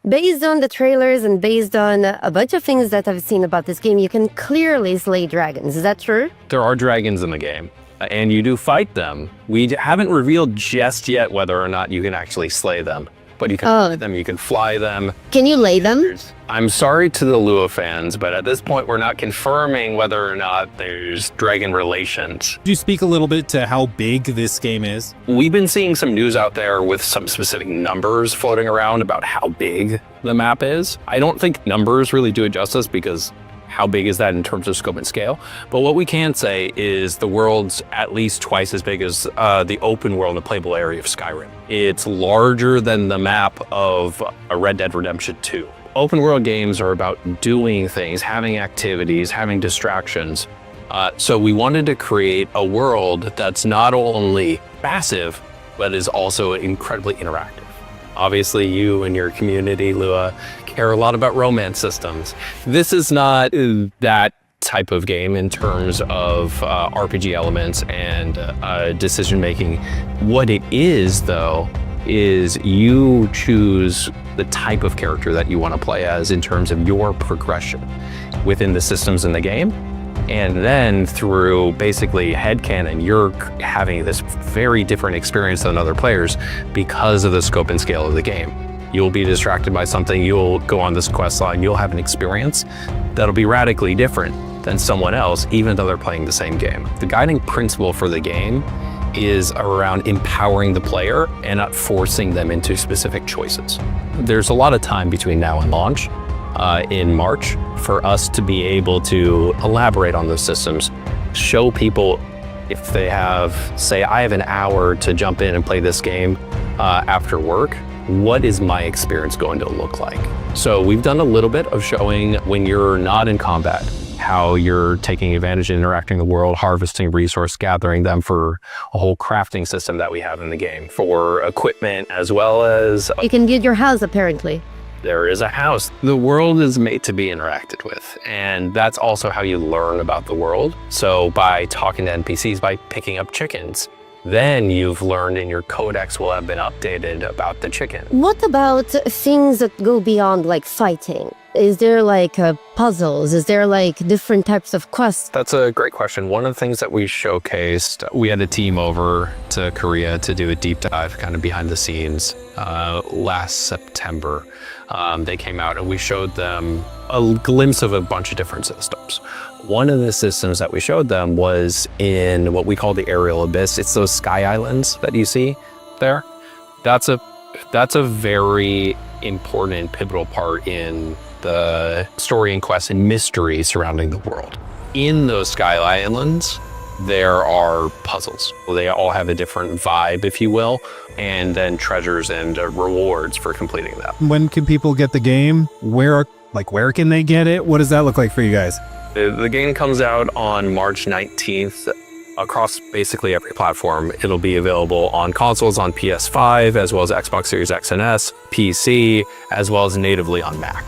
Based on the trailers and based on a bunch of things that I've seen about this game, you can clearly slay dragons. Is that true? There are dragons in the game, and you do fight them. We haven't revealed just yet whether or not you can actually slay them, but you can fight them, you can fly them. Can you lay them? I'm sorry to the Lua fans, but at this point, we're not confirming whether or not there's dragon relations. Could you speak a little bit to how big this game is? We've been seeing some news out there with some specific numbers floating around about how big the map is. I don't think numbers really do it justice because how big is that in terms of scope and scale? But what we can say is the world's at least twice as big as the open world and playable area of Skyrim. It's larger than the map of a Red Dead Redemption 2. Open world games are about doing things, having activities, having distractions. So we wanted to create a world that's not only massive, but is also incredibly interactive. Obviously, you and your community, Lua, care a lot about romance systems. This is not that type of game in terms of RPG elements and decision-making. What it is, though, is you choose the type of character that you want to play as in terms of your progression within the systems in the game. And then through basically headcanon, you're having this very different experience than other players because of the scope and scale of the game. You'll be distracted by something, you'll go on this quest line, you'll have an experience that'll be radically different than someone else, even though they're playing the same game. The guiding principle for the game is around empowering the player and not forcing them into specific choices. There's a lot of time between now and launch in March for us to be able to elaborate on those systems, show people if they have, say, I have an hour to jump in and play this game after work, what is my experience going to look like? So we've done a little bit of showing when you're not in combat, how you're taking advantage and interacting in the world, harvesting resource, gathering them for a whole crafting system that we have in the game for equipment, as well as You can build your house, apparently. there is a house. The world is made to be interacted with, and that's also how you learn about the world. So by talking to NPCs, by picking up chickens, then you've learned and your codex will have been updated about the chicken. What about things that go beyond like fighting? Is there like puzzles? Is there like different types of quests? That's a great question. One of the things that we showcased, we had a team over to Korea to do a deep dive kind of behind the scenes last September. They came out and we showed them a glimpse of a bunch of different systems. One of the systems that we showed them was in what we call the aerial abyss. It's those sky islands that you see there. That's a very important, pivotal part in the story and quest and mystery surrounding the world. In those sky islands, there are puzzles. They all have a different vibe, if you will, and then treasures and rewards for completing them. When can people get the game? Where can they get it? What does that look like for you guys? The game comes out on March 19th across basically every platform. It'll be available on consoles on PS5, as well as Xbox Series X and S, PC, as well as natively on Mac.